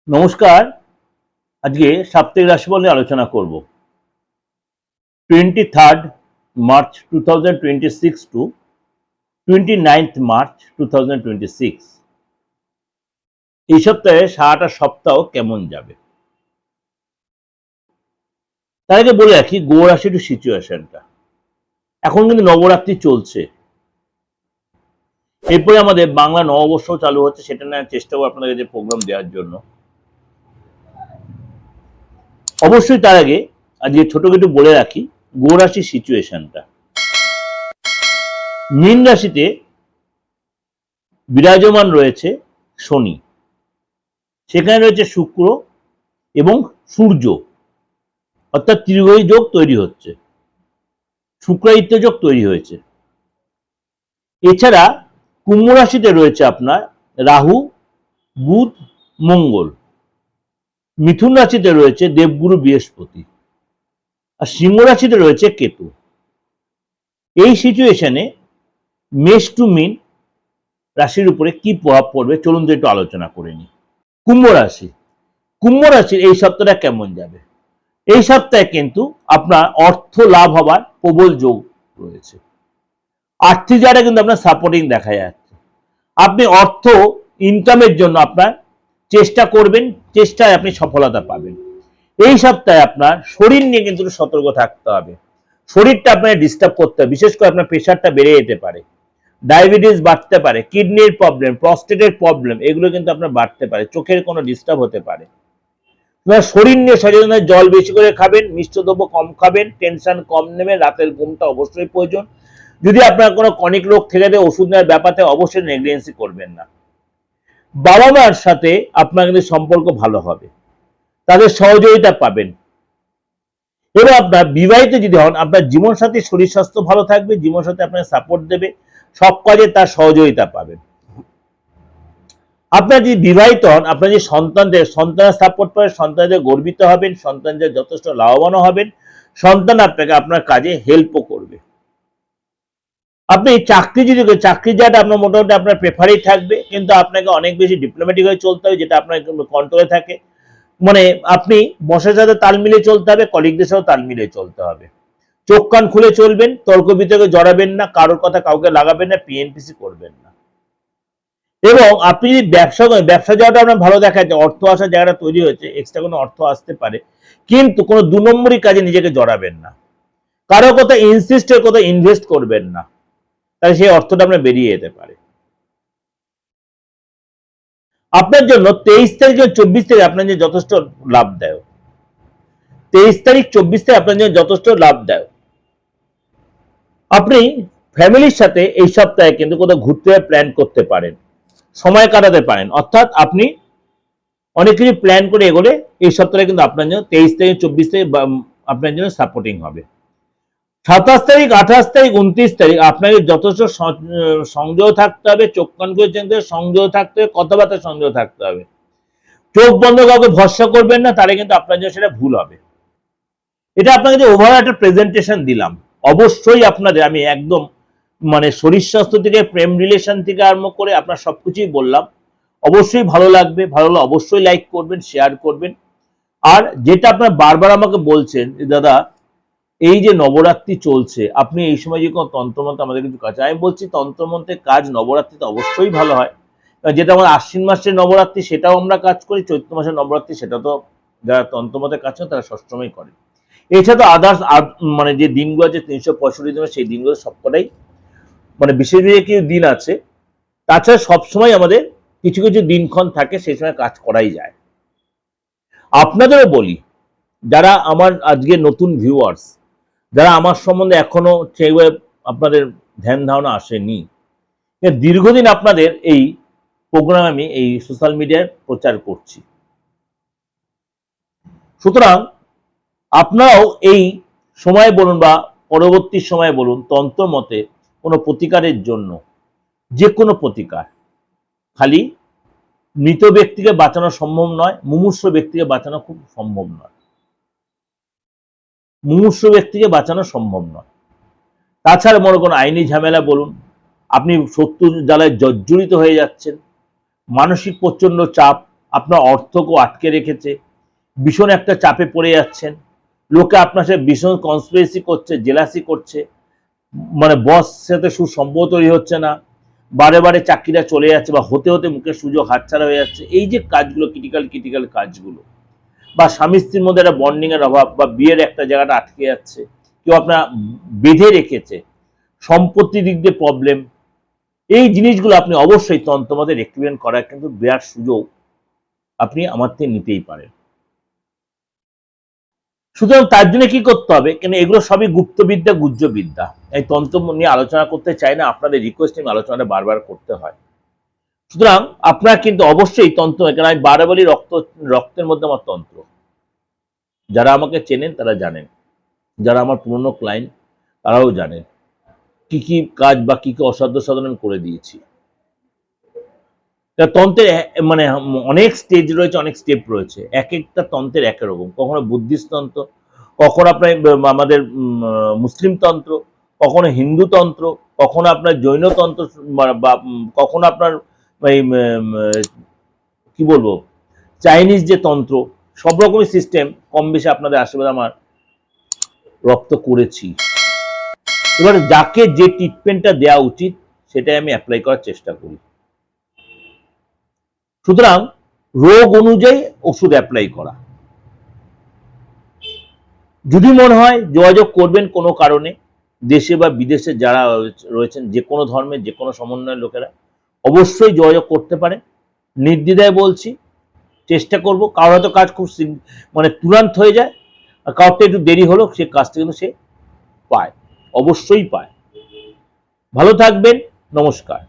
নমস্কার। আজকে সাপ্তাহিক রাশিফল নিয়ে আলোচনা করব। 23 মার্চ 2026 টু 29 মার্চ 2026। এই সপ্তাহে সারাটা সপ্তাহ কেমন যাবে তার আগে বলে রাখি গো রাশির সিচুয়েশনটা। এখন কিন্তু নবরাত্রি চলছে, এরপরে আমাদের বাংলা নববর্ষ চালু হচ্ছে, সেটা নেওয়ার চেষ্টা করবো আপনাদের যে প্রোগ্রাম দেওয়ার জন্য। অবশ্যই তার আগে আজকে ছোট একটু বলে রাখি গো রাশির সিচুয়েশনটা। মীন রাশিতে বিরাজমান রয়েছে শনি, সেখানে রয়েছে শুক্র এবং সূর্য, অর্থাৎ ত্রিগ্রহী যোগ তৈরি হচ্ছে, শুক্রাদিত্য যোগ তৈরি হয়েছে। এছাড়া কুম্ভ রাশিতে রয়েছে আপনার রাহু, বুধ, মঙ্গল। মিথুন রাশিতে রয়েছে দেবগুরু বৃহস্পতি, আর সিংহ রাশিতে রয়েছে কেতু। এই সিচুয়েশনে মেষ টু মীন রাশির উপরে কি প্রভাব পড়বে চলুন তো একটু আলোচনা করে নিই। কুম্ভ রাশির এই সপ্তাহটা কেমন যাবে? এই সপ্তাহে কিন্তু আপনার অর্থ লাভ হবার প্রবল যোগ রয়েছে। আর্থিক জায়গাটা কিন্তু আপনার সাপোর্টিং দেখা যাচ্ছে। আপনি অর্থ ইনকামের জন্য আপনার চেষ্টা করবেন, চেষ্টায় আপনি সফলতা পাবেন। এই সপ্তাহে আপনার শরীর নিয়ে কিন্তু সতর্ক থাকতে হবে। শরীরটা আপনার ডিস্টার্ব করতে হবে, বিশেষ করে আপনার প্রেশারটা বেড়ে যেতে পারে, ডায়াবেটিস বাড়তে পারে, কিডনির প্রবলেম, প্রস্টেটের প্রবলেম, এগুলো কিন্তু আপনার বাড়তে পারে, চোখের কোনো ডিস্টার্ব হতে পারে। শরীর নিয়ে সচেতন, জল বেশি করে খাবেন, মিষ্ট দ্রব্য কম খাবেন, টেনশন কম নেবেন, রাতের ঘুমটা অবশ্যই প্রয়োজন। যদি আপনার কোনো ক্রনিক রোগ থেকে যায়, ওষুধ নেওয়ার ব্যাপারে অবশ্যই নেগলিজেন্সি করবেন না। বাবা মার সাথে আপনার কিন্তু সম্পর্ক ভালো হবে, তাদের সহযোগিতা পাবেন। এবার আপনার বিবাহিত যদি হন, আপনার জীবনসাথীর শরীর স্বাস্থ্য ভালো থাকবে, জীবনসাথী আপনাকে সাপোর্ট দেবে, সব কাজে তার সহযোগিতা পাবেন। আপনার যদি বিবাহিত হন, আপনার যে সন্তানের সাপোর্ট পাবেন, সন্তানদের গর্বিত হবেন, সন্তানদের যথেষ্ট লাভবান হবেন, সন্তান আপনাকে আপনার কাজে হেল্পও করবে। আপনি চাকরির জায়গাটা আপনার মোটামুটি আপনার প্রেফারেই থাকবে, কিন্তু আপনাকে অনেক বেশি ডিপ্লোম্যাটিক হয়ে চলতে হবে, যেটা আপনার কন্ট্রোলে থাকে। মানে আপনি বসের সাথে তাল মিলিয়ে চলতে হবে, কলিগদের সাথে তাল মিলিয়ে চলতে হবে। চোখ কান খুলে চলবেন, তর্ক বিতর্কে জড়াবেন না, কারোর কথা কাউকে লাগাবেন না, পিএনপিসি করবেন না। এবং আপনি যদি ব্যবসা যাওয়াটা আপনার ভালো দেখা যাচ্ছে, অর্থ আসার জায়গাটা তৈরি হয়েছে, এক্সট্রা কোনো অর্থ আসতে পারে, কিন্তু কোনো 2 নম্বরই কাজে নিজেকে জড়াবেন না, কারো কথা ইনসিস্টের কথা ইনভেস্ট করবেন না, তাহলে সেই অর্থটা আপনার বেরিয়ে যেতে পারে। আপনার জন্য 23 তারিখ 24 তারিখ আপনার জন্য যথেষ্ট লাভদায়ক। 23 তারিখ 24 তারিখ আপনার জন্য যথেষ্ট লাভদায়ক। আপনি ফ্যামিলির সাথে এই সপ্তাহে কিন্তু কোথাও ঘুরতে প্ল্যান করতে পারেন, সময় কাটাতে পারেন, অর্থাৎ আপনি অনেক কিছু প্ল্যান করে এগোলে এই সপ্তাহে কিন্তু আপনার জন্য 23 তারিখ 24 তারিখ আপনার জন্য সাপোর্টিং হবে। 27 তারিখ 28 তারিখ 29 তারিখ আপনাকে যথেষ্ট সংযত থাকতে হবে, চোখ কান করে সংযত থাকতে হবে, কথাবার্তা সংযত থাকতে হবে। চোখ বন্ধ কাউকে ভরসা করবেন না, তাহলে কিন্তু আপনার জন্য সেটা ভুল হবে। এটা আপনাকে যে ওভারঅল একটা প্রেজেন্টেশন দিলাম, অবশ্যই আপনাদের আমি একদম মানে শরীর স্বাস্থ্য থেকে প্রেম রিলেশন থেকে আরম্ভ করে আপনার সবকিছুই বললাম। অবশ্যই ভালো লাগবে, ভালো লাগলে অবশ্যই লাইক করবেন, শেয়ার করবেন। আর যেটা আপনার বারবার আমাকে বলছেন যে দাদা এই যে নবরাত্রি চলছে, আপনি এই সময় যে কোনো তন্ত্রমন্ত্র আমাদের কিছু কাজ, আমি বলছি তন্ত্রমন্ত্রের কাজ নবরাত্রিতে অবশ্যই ভালো হয়। যেটা আমার আশ্বিন মাসের নবরাত্রি সেটাও আমরা কাজ করি, চৈত্র মাসের নবরাত্রি সেটা তো যারা তন্ত্রমন্ত্রের কাজ করেন তারা সবসময় করে। এছাড়া তো আদার্স মানে যে দিনগুলো আছে 365 দিনে, সেই দিনগুলো সবকটাই মানে বিশেষ কিছু দিন আছে। তাছাড়া সবসময় আমাদের কিছু কিছু দিনক্ষণ থাকে, সেই সময় কাজ করাই যায়। আপনাদেরও বলি, যারা আমার আজকে নতুন ভিউয়ার্স, যারা আমার সম্বন্ধে এখনো সেইভাবে আপনাদের ধ্যান ধারণা আসেনি, দীর্ঘদিন আপনাদের এই প্রোগ্রাম আমি এই সোশ্যাল মিডিয়ায় প্রচার করছি, সুতরাং আপনারাও এই সময় বলুন বা পরবর্তী সময় বলুন, তন্ত্র মতে কোনো প্রতিকারের জন্য, যে কোনো প্রতিকার, খালি মৃত ব্যক্তিকে বাঁচানো সম্ভব নয়, মুমূর্ষ ব্যক্তিকে বাঁচানো খুব সম্ভব নয়, মুমূর্ষ ব্যক্তিকে বাঁচানো সম্ভব নয়। তাছাড়া মনে কোনো আইনি ঝামেলা বলুন, আপনি শত্রু জ্বালায় জর্জরিত হয়ে যাচ্ছেন, মানসিক প্রচন্ড চাপ, আপনার অর্থকেও আটকে রেখেছে, ভীষণ একটা চাপে পড়ে যাচ্ছেন, লোকে আপনার সাথে ভীষণ কনস্পিরেসি করছে, জেলাসি করছে, মানে বস সাথে সুসম্পর্ক তৈরি হচ্ছে না, বারে বারে চাকরিটা চলে যাচ্ছে বা হতে হতে মুখের সুযোগ হাতছাড়া হয়ে যাচ্ছে। এই যে কাজগুলো ক্রিটিক্যাল কাজগুলো, বা স্বামী স্ত্রীর মধ্যে একটা বন্ডিং এর অভাব, বা বিয়ের একটা জায়গাটা আটকে যাচ্ছে, কেউ আপনার বেঁধে রেখেছে, সম্পত্তি দিক দিয়ে প্রবলেম, এই জিনিসগুলো আপনি অবশ্যই তন্ত্রমতে রেক্টিফিকেশন করার কিন্তু বিরাট সুযোগ আপনি আমার থেকে নিতেই পারেন। সুতরাং তার জন্য কি করতে হবে, কেন এগুলো সবই গুপ্তবিদ্যা, গুহ্যবিদ্যা। এই তন্ত্র নিয়ে আলোচনা করতে চাই না, আপনাদের রিকোয়েস্ট নিয়ে আলোচনাটা বারবার করতে হয়। সুতরাং আপনারা কিন্তু অবশ্যই তন্ত্র, কেন আমি বারে বলি রক্তের মধ্যে আমার তন্ত্র। যারা আমাকে চেনেন তারা জানেন, যারা আমার পুরনো ক্লায়েন্ট তারাও জানেন কি কি কাজ বা কি কি অসাধ্য সাধন আমি করে দিয়েছি। তন্ত্রের মানে অনেক স্টেজ রয়েছে, অনেক স্টেপ রয়েছে, এক একটা তন্ত্রের এক রকম। কখনো বুদ্ধিস্ট তন্ত্র, কখনো আপনার আমাদের মুসলিম তন্ত্র, কখনো হিন্দু তন্ত্র, কখনো আপনার জৈন তন্ত্র, বা কখনো আপনার এই কি বলবো চাইনিজ যে তন্ত্র, সব রকমই সিস্টেম কম বেশি আপনাদের আশীর্বাদ আমার রপ্ত করেছি। এবার যাকে যে ট্রিটমেন্টটা দেওয়া উচিত সেটাই আমি অ্যাপ্লাই করার চেষ্টা করি। সুতরাং রোগ অনুযায়ী ওষুধ অ্যাপ্লাই করা। যদি মনে হয় যোগাযোগ করবেন কোনো কারণে, দেশে বা বিদেশে যারা রয়েছেন, যে কোনো ধর্মের যে কোনো সমন্বয়ের লোকেরা অবশ্যই যোগাযোগ করতে পারে। নির্দ্বিধায় বলছি, চেষ্টা করব। কারোর হয়তো কাজ খুব মানে তুরান্ত হয়ে যায়, আর কারোরটা একটু দেরি হলো, সে কাজটা কিন্তু সে পায়, অবশ্যই পায়। ভালো থাকবেন, নমস্কার।